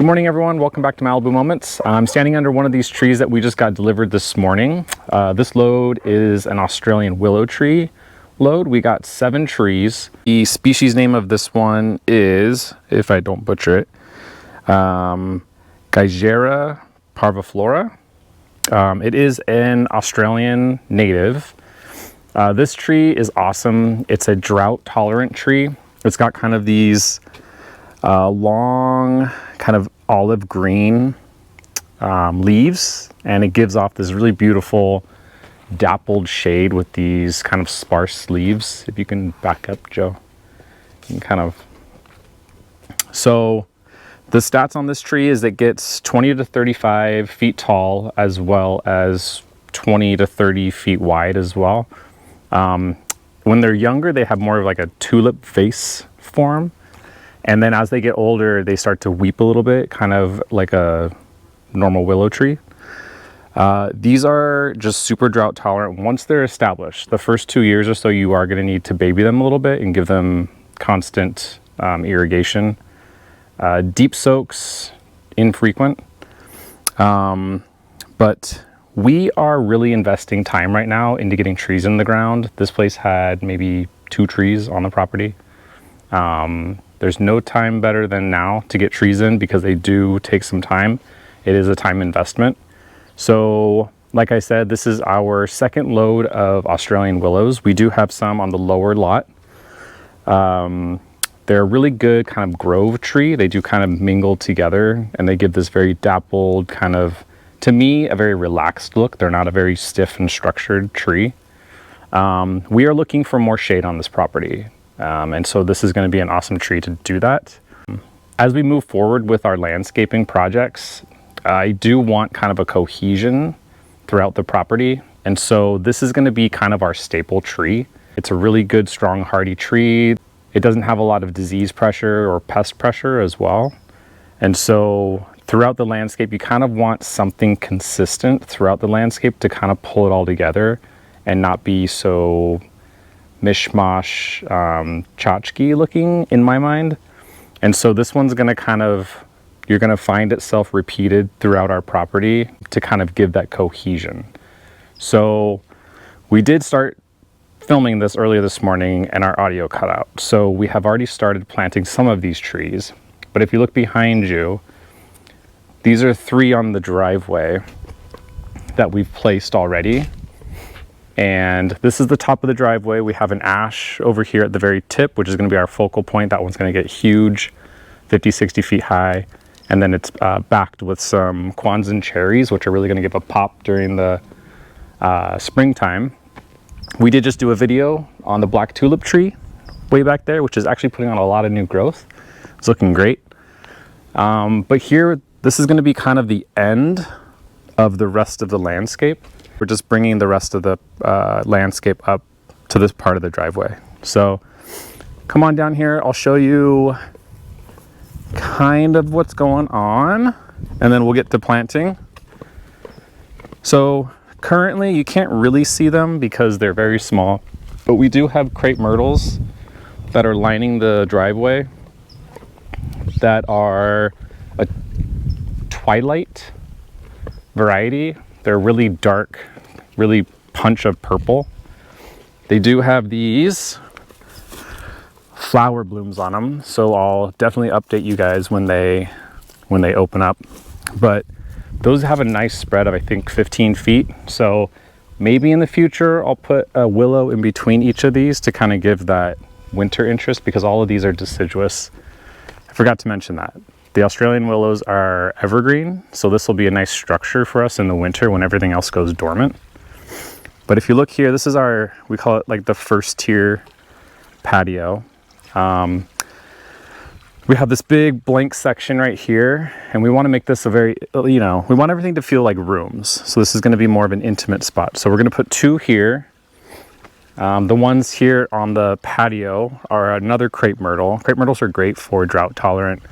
Good morning, everyone. Welcome back to Malibu Moments. I'm standing under one of these trees that we just got delivered this morning. This load is an Australian willow tree load. We got 7 trees. The species name of this one is, if I don't butcher it, Gygera parviflora. It is an Australian native. This tree is awesome. It's a drought-tolerant tree. It's got kind of these long, kind of olive green leaves, and it gives off this really beautiful dappled shade with these kind of sparse leaves. If you can back up, Joe, you can kind of. So the stats on this tree is it gets 20 to 35 feet tall, as well as 20 to 30 feet wide as well. When they're younger, they have more of like a tulip vase form. And then as they get older, they start to weep a little bit, kind of like a normal willow tree. These are just super drought tolerant. Once they're established, the first 2 years or so, you are going to need to baby them a little bit and give them constant irrigation. Deep soaks, infrequent. But we are really investing time right now into getting trees in the ground. This place had maybe 2 trees on the property. There's no time better than now to get trees in because they do take some time. It is a time investment. So like I said, this is our second load of Australian willows. We do have some on the lower lot. They're a really good kind of grove tree. They do kind of mingle together and they give this very dappled kind of, to me, a very relaxed look. They're not a very stiff and structured tree. We are looking for more shade on this property. And so this is going to be an awesome tree to do that. As we move forward with our landscaping projects, I do want kind of a cohesion throughout the property. And so this is going to be kind of our staple tree. It's a really good, strong, hardy tree. It doesn't have a lot of disease pressure or pest pressure as well. And so throughout the landscape, you kind of want something consistent throughout the landscape to kind of pull it all together and not be so mishmash, tchotchke looking in my mind. And so this one's going to kind of, you're going to find itself repeated throughout our property to kind of give that cohesion. So we did start filming this earlier this morning and our audio cut out. So we have already started planting some of these trees. But if you look behind you, these are 3 on the driveway that we've placed already. And this is the top of the driveway. We have an ash over here at the very tip, which is going to be our focal point. That one's going to get huge, 50, 60 feet high. And then it's backed with some Kwanzan cherries, which are really going to give a pop during the springtime. We did just do a video on the black tulip tree way back there, which is actually putting on a lot of new growth. It's looking great. But here, this is going to be kind of the end of the rest of the landscape. We're just bringing the rest of the landscape up to this part of the driveway. So come on down here. I'll show you kind of what's going on, and then we'll get to planting. So currently you can't really see them because they're very small, but we do have crepe myrtles that are lining the driveway that are a twilight variety. They're really dark, really punch of purple. They do have these flower blooms on them, so I'll definitely update you guys when they open up. But those have a nice spread of, I think, 15 feet. So maybe in the future I'll put a willow in between each of these to kind of give that winter interest, because all of these are deciduous. I forgot to mention that. The Australian willows are evergreen, so this will be a nice structure for us in the winter when everything else goes dormant. But if you look here, this is our, we call it like the first tier patio. We have this big blank section right here, and we want to make this a very, we want everything to feel like rooms. So this is going to be more of an intimate spot. So we're going to put 2 here. The ones here on the patio are another crepe myrtle. Crepe myrtles are great for drought tolerant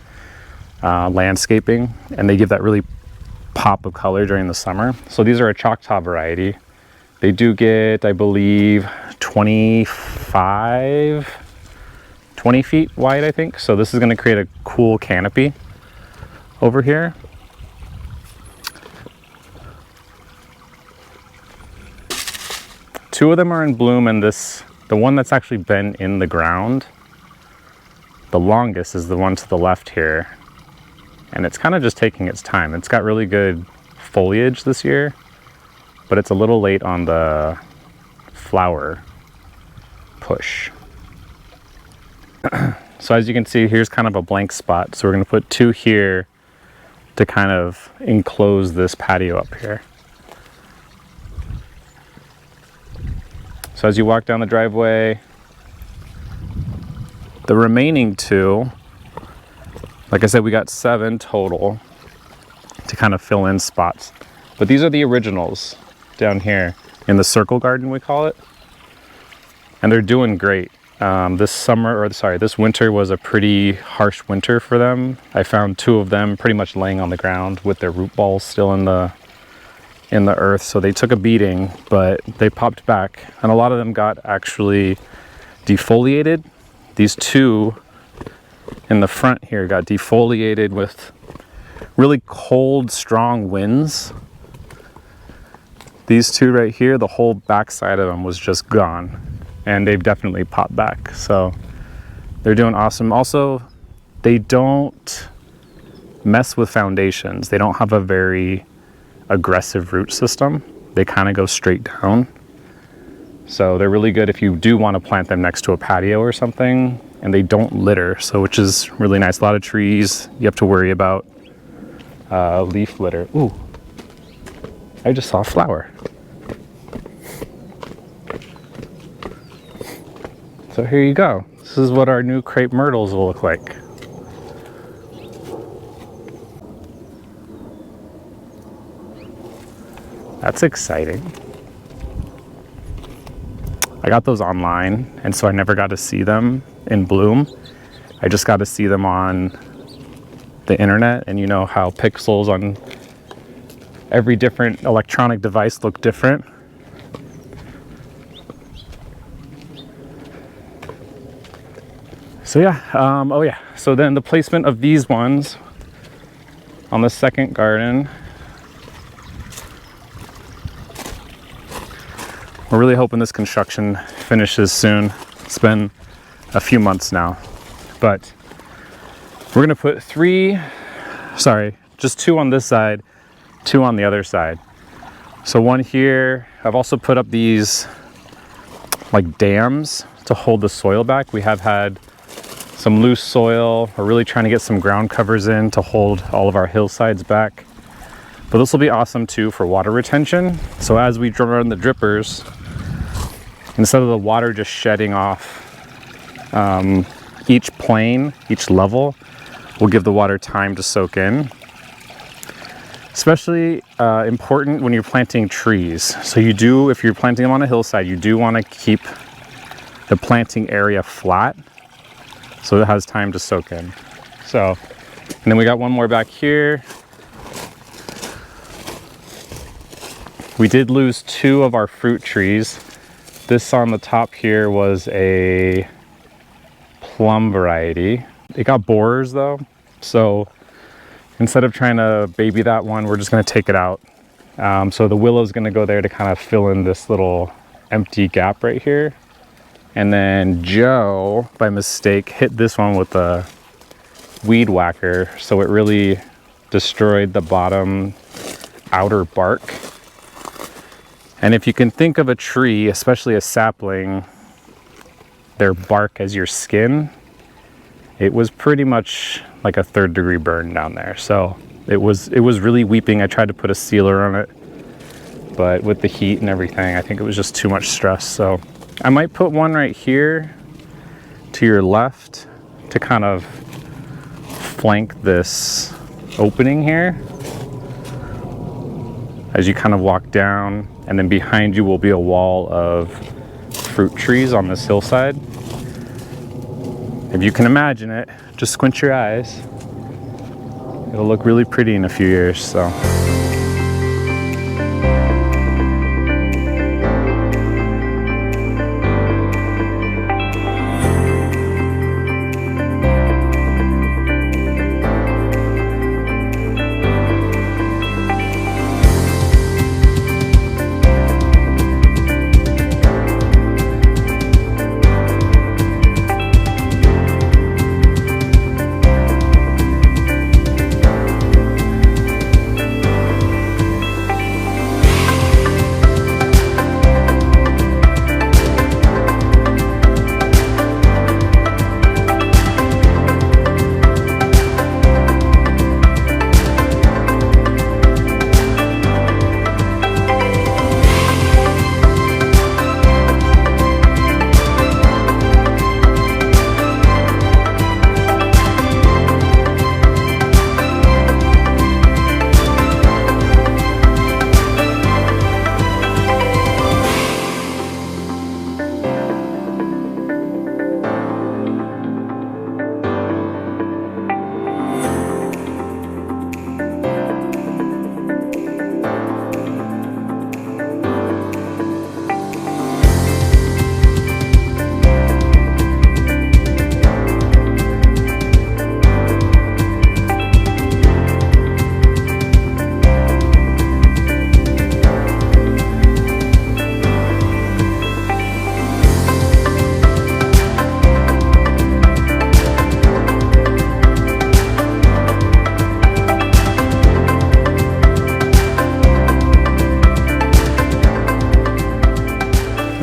landscaping, and they give that really pop of color during the summer. So these are a Choctaw variety. They do get, I believe, 20 feet wide, I think. So this is going to create a cool canopy over here. Two of them are in bloom, and the one that's actually been in the ground, the longest, is the one to the left here. And it's kind of just taking its time. It's got really good foliage this year, but it's a little late on the flower push. So as you can see, here's kind of a blank spot. So we're going to put two here to kind of enclose this patio up here. So as you walk down the driveway, the remaining two, like I said, we got 7 total to kind of fill in spots. But these are the originals down here in the circle garden, we call it. And they're doing great. This winter was a pretty harsh winter for them. I found 2 of them pretty much laying on the ground with their root balls still in the earth. So they took a beating, but they popped back. And a lot of them got actually defoliated. These 2 in the front here got defoliated with really cold, strong winds. These 2 right here, the whole backside of them was just gone. And they've definitely popped back. So they're doing awesome. Also, they don't mess with foundations. They don't have a very aggressive root system. They kind of go straight down. So they're really good if you do want to plant them next to a patio or something, and they don't litter, so which is really nice. A lot of trees you have to worry about leaf litter. Ooh, I just saw a flower. So here you go. This is what our new crepe myrtles will look like. That's exciting. I got those online, and so I never got to see them in bloom. I just got to see them on the internet, and you know how pixels on every different electronic device look different. So yeah, so then the placement of these ones on the second garden, we're really hoping this construction finishes soon. It's been a few months now, but we're gonna put just 2 on this side, 2 on the other side. So 1 here. I've also put up these like dams to hold the soil back. We have had some loose soil. We're really trying to get some ground covers in to hold all of our hillsides back. But this will be awesome too for water retention. So as we run the drippers, instead of the water just shedding off each plane, each level, we'll give the water time to soak in. Especially important when you're planting trees. So if you're planting them on a hillside, you do want to keep the planting area flat so it has time to soak in. So, and then we got 1 more back here. We did lose 2 of our fruit trees. This on the top here was a plum variety. It got borers though, so instead of trying to baby that one, we're just going to take it out. So the willow's going to go there to kind of fill in this little empty gap right here. And then Joe, by mistake, hit this one with a weed whacker, so it really destroyed the bottom outer bark. And if you can think of a tree, especially a sapling, their bark as your skin, it was pretty much like a 3rd degree burn down there. So it was really weeping. I tried to put a sealer on it, but with the heat and everything, I think it was just too much stress. So I might put one right here to your left to kind of flank this opening here as you kind of walk down, and then behind you will be a wall of fruit trees on this hillside. If you can imagine it, just squint your eyes. It'll look really pretty in a few years, so.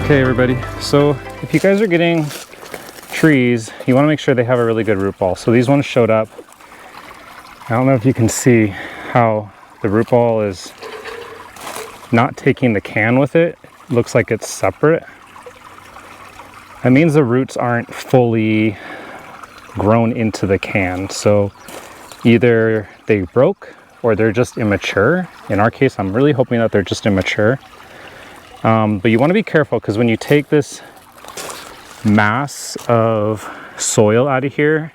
Okay everybody, so if you guys are getting trees, you want to make sure they have a really good root ball. So these ones showed up. I don't know if you can see how the root ball is not taking the can with it. It looks like it's separate. That means the roots aren't fully grown into the can. So either they broke or they're just immature. In our case, I'm really hoping that they're just immature. But you want to be careful because when you take this mass of soil out of here,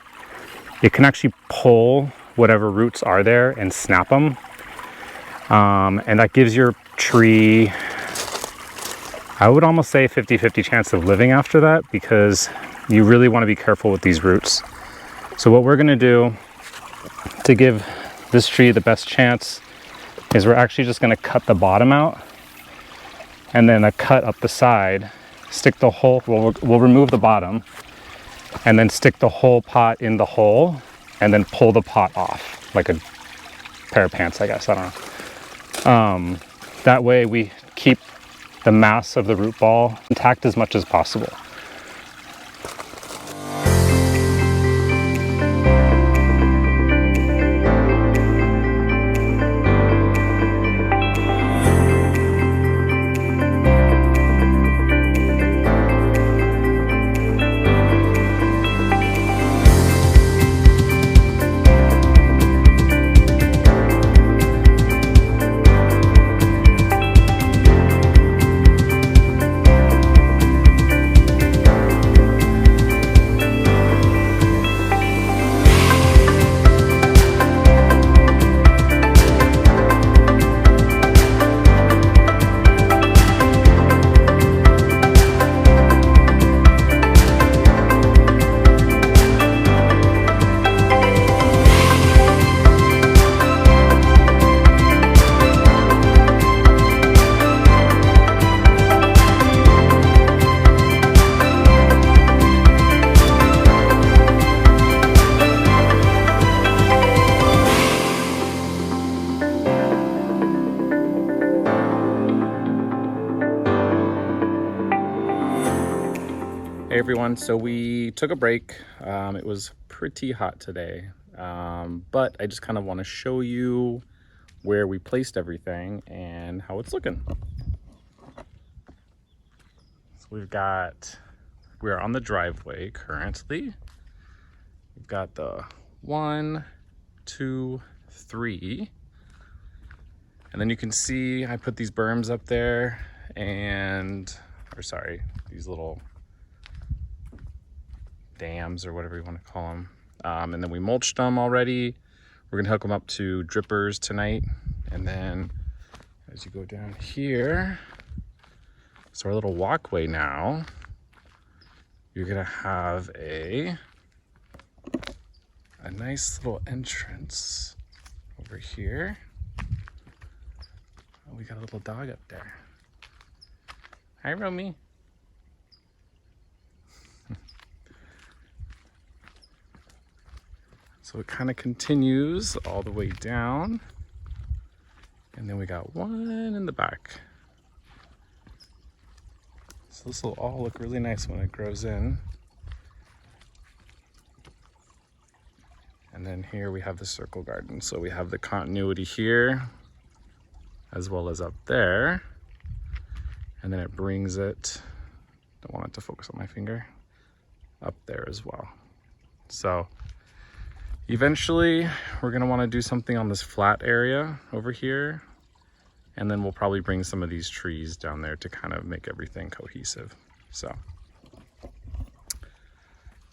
it can actually pull whatever roots are there and snap them. And that gives your tree, I would almost say 50-50 chance of living after that, because you really want to be careful with these roots. So what we're going to do to give this tree the best chance is we're actually just going to cut the bottom out and then a cut up the side, stick the whole, we'll remove the bottom and then stick the whole pot in the hole and then pull the pot off like a pair of pants, I guess, I don't know. That way we keep the mass of the root ball intact as much as possible. Hey everyone, so we took a break. It was pretty hot today, but I just kind of want to show you where we placed everything and how it's looking. So we're on the driveway currently. We've got the 1, 2, 3, and then you can see I put these berms up there these little dams or whatever you want to call them. And then we mulched them already. We're gonna hook them up to drippers tonight. And then as you go down here, so our little walkway now, you're gonna have a nice little entrance over here. Oh, we got a little dog up there. Hi, Romy. So it kind of continues all the way down. And then we got one in the back. So this will all look really nice when it grows in. And then here we have the circle garden. So we have the continuity here as well as up there. And then it brings it, don't want it to focus on my finger, up there as well. So eventually, we're gonna wanna do something on this flat area over here, and then we'll probably bring some of these trees down there to kind of make everything cohesive. So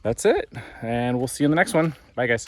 that's it, and we'll see you in the next one. Bye guys.